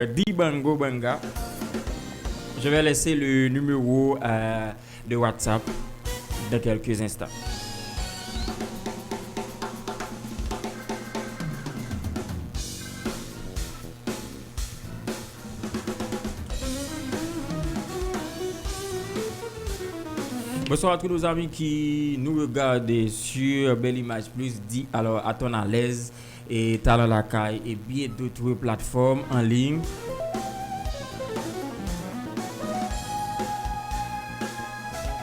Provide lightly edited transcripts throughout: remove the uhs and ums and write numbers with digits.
Dibango Banga. Je vais laisser le numéro de WhatsApp dans quelques instants. Bonsoir à tous nos amis qui nous regardent sur Belle Image Plus, dit alors à ton à l'aise et Talent la caille et bien d'autres plateformes en ligne.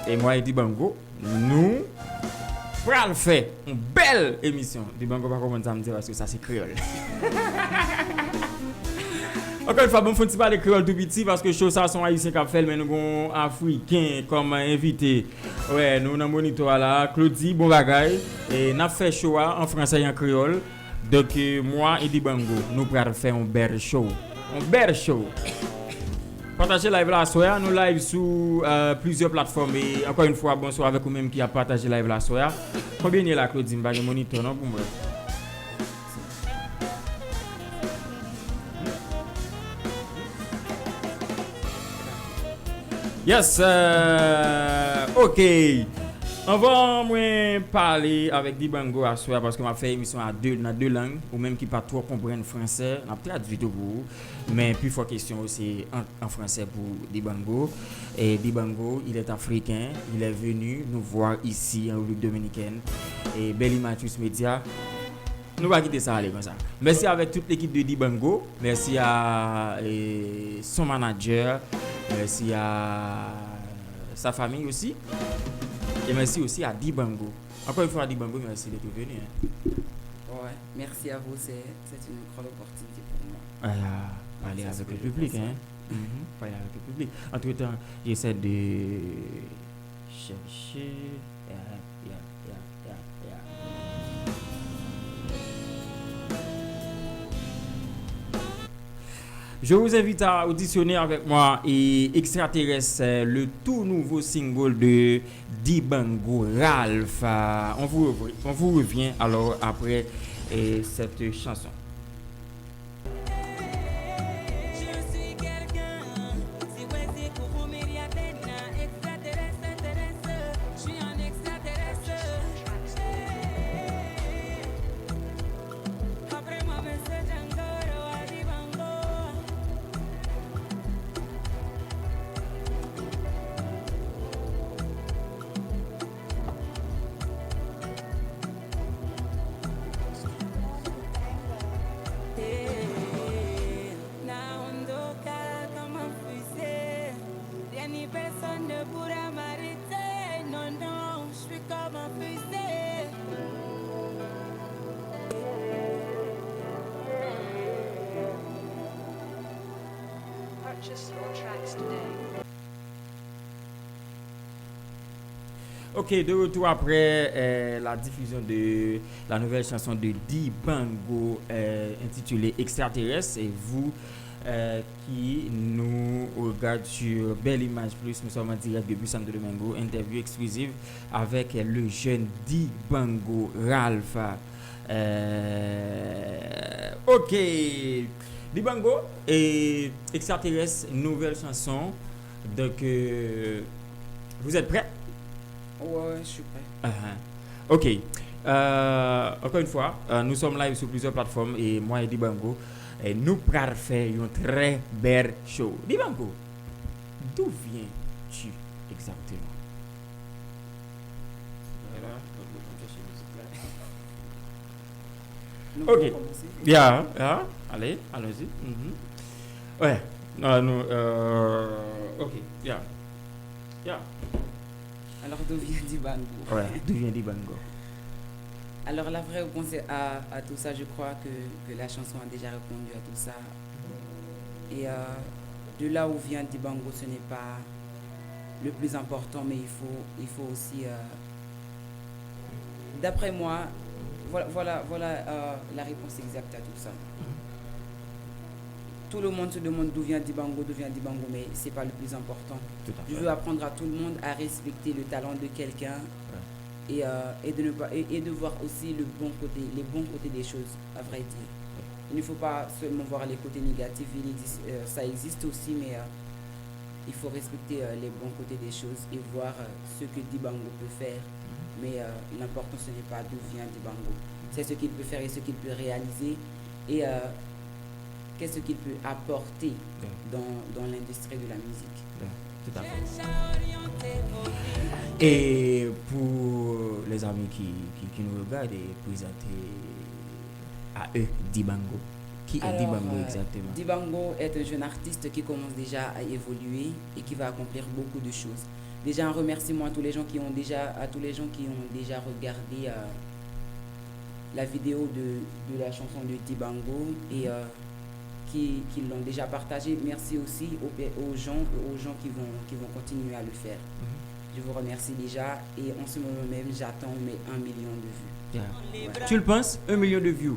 Et moi et Dibango, nous allons faire une belle émission. Dibango va commencer à me dire parce que ça c'est créole. Encore une fois, bon, faut pas les créoles tout petit parce que chose ça sont haïtiens qui fait mais nous avons africains comme invité. Ouais, nous avons moniteur là, Claudie bon bagaille et n'a fait show en français et en créole. Donc moi et Dibango, nous allons faire un bel show. Un bel show. Partagez live là soir, nous live sur plusieurs plateformes et encore une fois bonsoir avec vous-même qui a partagé live là soir. Combien est là Claudie m'ba moniteur non pour moi. Yes, ok. On va moins parler avec Dibango à soir parce qu'on m'a fait émission dans deux langues ou même qui pas trop comprendre français. On a traduit tout pour vous. Mais puis faut question aussi en français pour Dibango. Et Dibango, il est africain, il est venu nous voir ici en République dominicaine. Et Belle Image Media. Nous va quitter ça aller comme ça. Merci avec toute l'équipe de Dibango. Merci à son manager. Merci à sa famille aussi. Et merci aussi à Dibango. Encore une fois à Dibango, merci d'être venu. Hein. Ouais, merci à vous, c'est une grande opportunité pour moi. Parler avec le public. Hein. Parler avec le public. Entre temps, j'essaie de chercher. Je vous invite à auditionner avec moi et Extraterrestre, le tout nouveau single de Dibango Ralph. On vous revient alors après cette chanson. Ok, de retour après la diffusion de la nouvelle chanson de Dibango intitulée Extraterrestre. Et vous qui nous regardez sur Belle Image Plus, nous sommes en direct depuis Santo Domingo. Interview exclusive avec le jeune Dibango Ralph. Ok, Dibango et Extraterrestre, nouvelle chanson. Donc, vous êtes prêts? Ouais, je suis prêt. Ok. Encore une fois, nous sommes live sur plusieurs plateformes et moi et Dibango, nous allons faire un très bel show. Dibango, d'où viens-tu exactement? Ok. Allez, allons-y. Ouais. Ok. Yeah. Alors, d'où vient Dibango? Ouais, d'où vient Dibango? Alors, la vraie réponse à tout ça, je crois que la chanson a déjà répondu à tout ça. Et de là où vient Dibango, ce n'est pas le plus important, mais il faut aussi... d'après moi, voilà la réponse exacte à tout ça. Tout le monde se demande d'où vient Dibango, mais c'est pas le plus important. Je veux apprendre à tout le monde à respecter le talent de quelqu'un et de voir aussi les bons côtés des choses, à vrai dire. il ne faut pas seulement voir les côtés négatifs, ça existe aussi, mais il faut respecter les bons côtés des choses et voir ce que Dibango peut faire. Mais l'important, ce n'est pas d'où vient Dibango. C'est ce qu'il peut faire et ce qu'il peut réaliser et qu'est-ce qu'il peut apporter dans l'industrie de la musique. Tout à fait. Et pour les amis qui nous regardent et présenter à eux Dibango. Qui est Dibango exactement? Dibango est un jeune artiste qui commence déjà à évoluer et qui va accomplir beaucoup de choses. Déjà un remerciement à tous les gens qui ont déjà regardé la vidéo de la chanson de Dibango et qui l'ont déjà partagé. Merci aussi aux gens qui vont continuer à le faire. Je vous remercie déjà et en ce moment même j'attends mes 1 million de vues. Ouais. Tu le penses? 1 million de vues?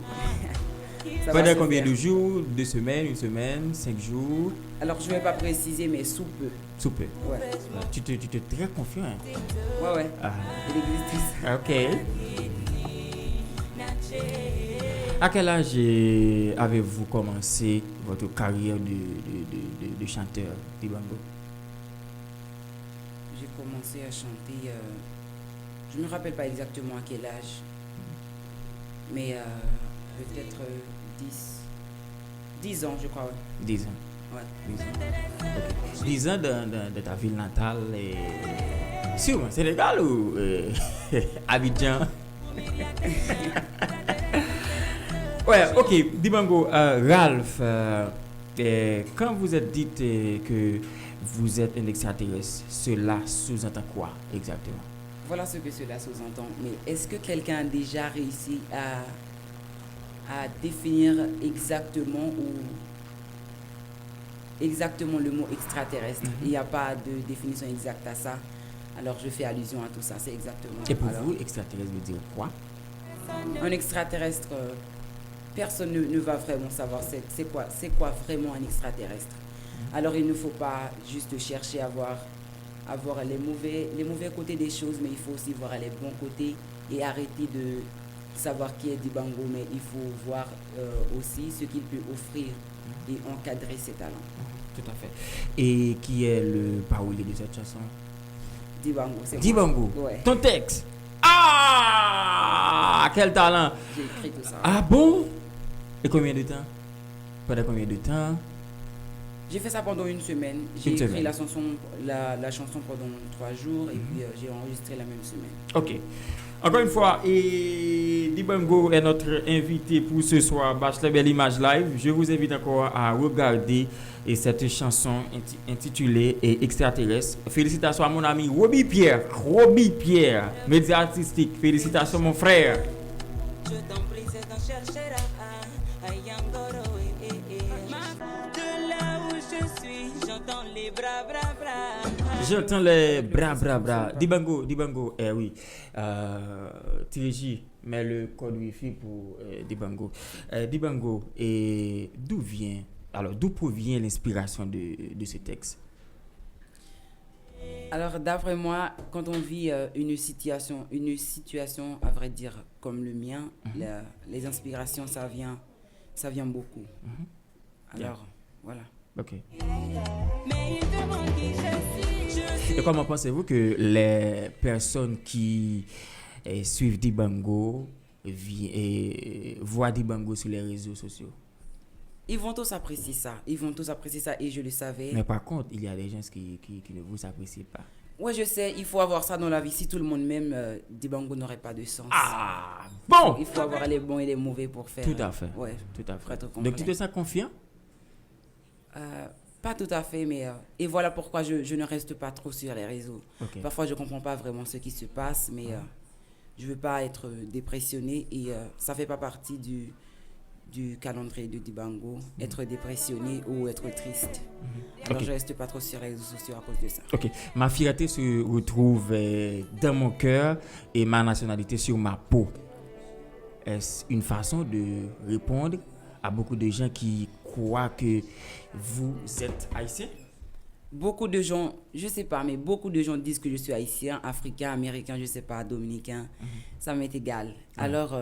Pendant combien de jours? 2 semaines, 1 semaine, 5 jours? Alors je ne vais pas préciser, mais sous peu. Sous peu. Ouais. Tu te très confiant. Hein? Ouais. Ah. Il existe tout ça. Ok. À quel âge avez-vous commencé votre carrière de chanteur Dibango? J'ai commencé à chanter, je ne me rappelle pas exactement à quel âge, mais peut-être 10 ans, je crois. Ouais. 10 ans. Ouais. 10 ans. Okay. 10 ans de ta ville natale, sûrement Sénégal ou Abidjan? Ouais, ok. Dibango, Ralph, quand vous êtes dit que vous êtes un extraterrestre, cela sous-entend quoi exactement? Voilà ce que cela sous-entend. Mais est-ce que quelqu'un a déjà réussi à définir exactement le mot extraterrestre? Il n'y a pas de définition exacte à ça. Alors je fais allusion à tout ça, c'est exactement. Et pour vous, extraterrestre veut dire quoi? Un extraterrestre, personne ne va vraiment savoir c'est quoi vraiment un extraterrestre. Alors il ne faut pas juste chercher à voir les mauvais côtés des choses, mais il faut aussi voir les bons côtés et arrêter de savoir qui est Dibango, mais il faut voir aussi ce qu'il peut offrir et encadrer ses talents. Tout à fait. Et qui est le parolier de cette chanson? Dibango, c'est Dibango. Ouais. Ton texte. Ah, quel talent! J'ai écrit tout ça. Ah bon? Et combien de temps? Pendant combien de temps? J'ai fait ça pendant 1 semaine. J'ai écrit la chanson pendant 3 jours et puis j'ai enregistré la même semaine. Ok. Encore une fois, et Dibango est notre invité pour ce soir, Bachelor Belle Image Live. Je vous invite encore à regarder cette chanson intitulée Extraterrestre. Félicitations à mon ami Roby Pierre, média artistique. Félicitations mon frère. Je t'en prie, c'est un chercheur à Yangoro. De là où je suis, j'entends les bras. J'entends les bras. Dibango, oui. Tiriji, mais le code Wi-Fi pour Dibango. Dibango, et d'où provient l'inspiration de ce texte? Alors, d'après moi, quand on vit une situation, à vrai dire, comme le mien, les inspirations, ça vient beaucoup. Alors, voilà. Ok. Et comment pensez-vous que les personnes qui suivent Dibango voient Dibango sur les réseaux sociaux? Ils vont tous apprécier ça et je le savais. Mais par contre, il y a des gens qui ne vous apprécient pas. Ouais, je sais, il faut avoir ça dans la vie. Si tout le monde m'aime, Dibango n'aurait pas de sens. Ah, bon! Il faut avoir les bons et les mauvais pour faire. Tout à fait. Ouais, tout à fait. Donc tu te sens confiant? Pas tout à fait, mais et voilà pourquoi je ne reste pas trop sur les réseaux. Okay. Parfois, je ne comprends pas vraiment ce qui se passe, mais je ne veux pas être dépressionné et ça ne fait pas partie du calendrier de Dibango, être dépressionné ou être triste. Alors, je ne reste pas trop sur les réseaux sociaux à cause de ça. Ok. Ma fierté se retrouve dans mon cœur et ma nationalité sur ma peau. Est-ce une façon de répondre à beaucoup de gens qui croient que vous êtes haïtien? Beaucoup de gens, je sais pas, mais beaucoup de gens disent que je suis haïtien, africain, américain, je sais pas, dominicain. Ça m'est égal. Alors,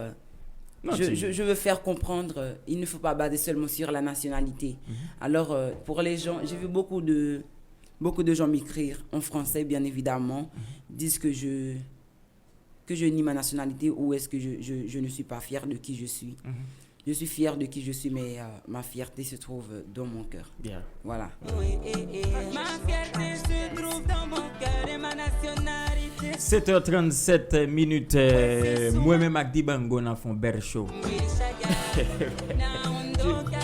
Non, je veux faire comprendre, il ne faut pas baser seulement sur la nationalité. Alors, pour les gens, j'ai vu beaucoup de gens m'écrire en français, bien évidemment, disent que je nie ma nationalité ou est-ce que je ne suis pas fier de qui je suis. Je suis fier de qui je suis, mais ma fierté se trouve dans mon cœur. Bien. Voilà. Ma fierté se trouve dans mon cœur et ma nationalité. 7h37 minutes. Moi-même avec Dibango, on a fait un bel show.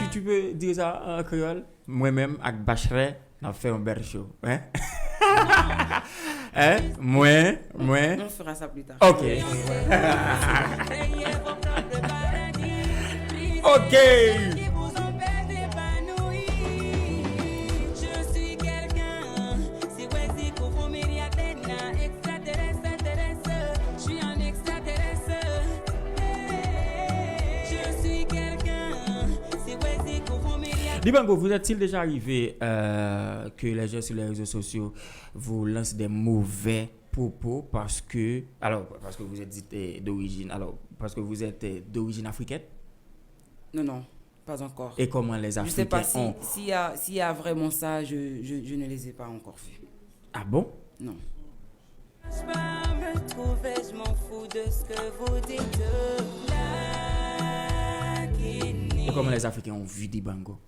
Tu peux dire ça en créole? Moi-même avec Bacheret, on a fait un bel show. Hein? Hein? Moi. On fera ça plus tard. Ok. Ok. Je suis quelqu'un, si ouais, pour extraterrestre, je suis un extraterrestre. Je suis quelqu'un, si ouais, pour Dibango, vous est-il déjà arrivé que les gens sur les réseaux sociaux vous lancent des mauvais propos parce que vous êtes d'origine, parce que vous êtes d'origine africaine? Non, pas encore. Et comment les Je ne sais Africains pas s'il y a vraiment ça, je ne les ai pas encore vus. Ah bon? Non. Je pas me trouver, je m'en fous de ce que vous dites. Et comment les Africains ont vu Dibango?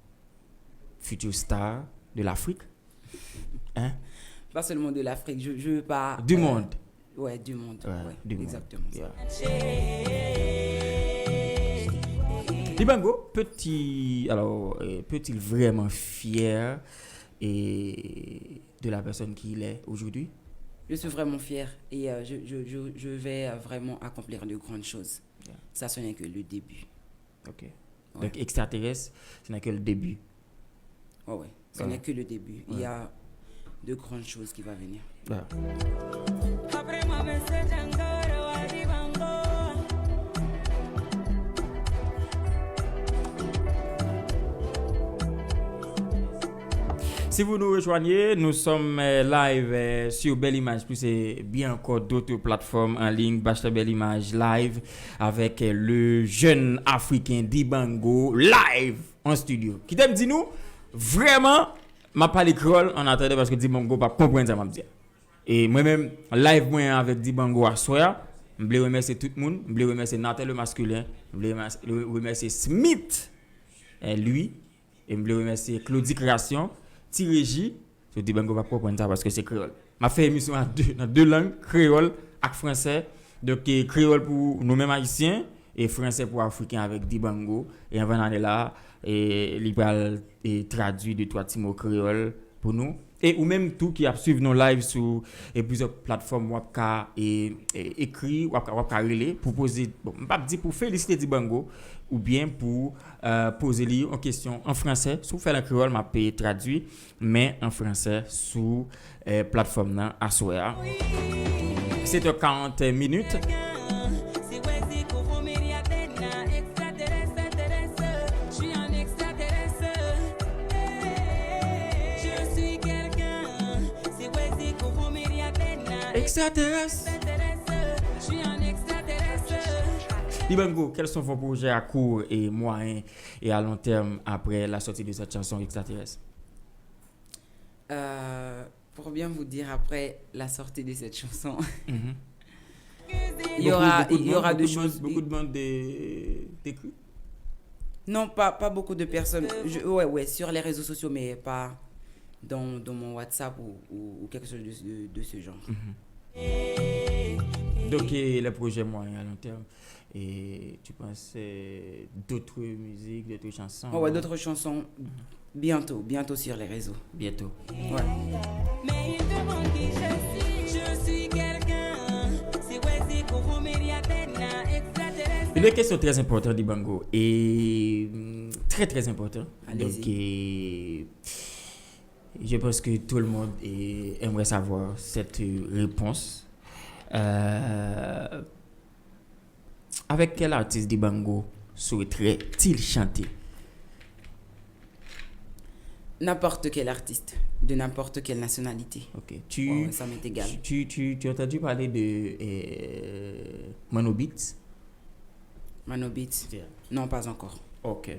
Futur star de l'Afrique? Hein? Pas seulement de l'Afrique, je veux pas... Du monde? Ouais, du monde. Ouais, du exactement. monde. Ça. Dibango, peut-il vraiment fier de la personne qu'il est aujourd'hui? Je suis vraiment fière et je vais vraiment accomplir de grandes choses. Yeah. Ça, ce n'est que le début. Ok. Ouais. Donc, extraterrestre, ce n'est que le début. Ouais. Ce n'est que le début. Il y a de grandes choses qui vont venir. Ouais. Après moi, monsieur Djangoro, Adibango. Si vous nous rejoignez, nous sommes live sur Belle Image, plus et bien encore d'autres plateformes en ligne, Bachelor Belle Image live avec le jeune africain Dibango live en studio. Qui t'aime dit nous, vraiment, m'a pas l'école en attendant parce que Dibango pas comprendre ça m'a dit. Et moi-même live moi avec Dibango à soir, je voulais remercier tout le monde, je voulais remercier Nathalie le masculin, je voulais remercier Smith lui et je voulais remercier Claudie Création. Régie, je dis Dibango va comprendre ça parce que c'est créole. M'a fait émission dans deux langues, créole et français. Donc créole pour nous-mêmes haïtiens et français pour africains avec Dibango. Et avant d'aller là, il va traduire de trois petits mots créole pour nous. Et ou même tout qui a suivi nos lives sur plusieurs plateformes webka et écrit webka relais pour poser pas dire pour féliciter Dibango ou bien pour poser lui en question en français sous faire la créole m'a payé traduit mais en français sous plateforme là à soir 7h40 minutes. Extraterrestre. Dibango, quels sont vos projets à court et moyen et à long terme après la sortie de cette chanson Extraterrestre? Pour bien vous dire, après la sortie de cette chanson, Mm-hmm. il y aura des choses. Beaucoup de bandes d'écrits? Non, pas beaucoup de personnes. Ouais, sur les réseaux sociaux, mais pas dans mon WhatsApp ou quelque chose de ce genre. Mm-hmm. Donc, les projets moyens à long terme. Et tu penses d'autres musiques, d'autres chansons? Ouais, d'autres chansons bientôt sur les réseaux. Bientôt. Ouais. Mais il demande qui je suis quelqu'un. Si ouais, si pour extraterrestre. Une question très importante, Dibango, et très très importante. Allez-y. Donc, je pense que tout le monde aimerait savoir cette réponse. Avec quel artiste Dibango souhaiterait-il chanter? N'importe quel artiste, de n'importe quelle nationalité. Ok. Ouais, ça m'est égal. Tu as entendu parler de Mono Beats? Mano Beats. Non, pas encore. Ok.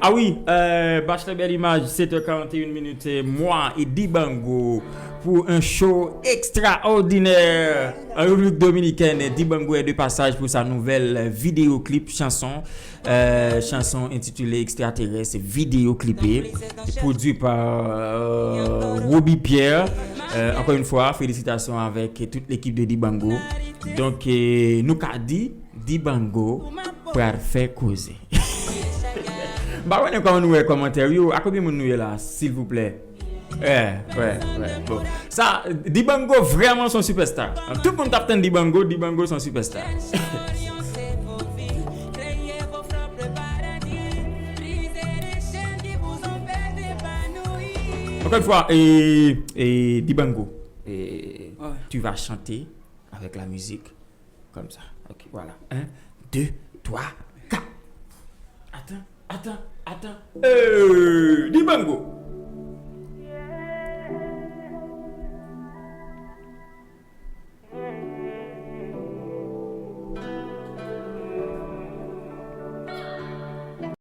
Ah oui, Bachelor Belle Image, 7h41 minutes, moi et Dibango pour un show extraordinaire en République Dominicaine. Dibango est de passage pour sa nouvelle vidéoclip chanson intitulée Extraterrestre, vidéoclipée, produit par Roby Pierre. Encore une fois, félicitations avec toute l'équipe de Dibango. Donc, nous qu'a dit Dibango pour faire causer. Bah ouais, quand nous les commentaires, à combien de nous là, s'il vous plaît? Ouais. Bon. Ça, Dibango vraiment son superstar. Tout le monde t'attend Dibango son superstar. Encore une fois, et Dibango, tu vas chanter avec la musique comme ça. Ok, voilà. 1, 2, 3, 4. Attends. Dibango.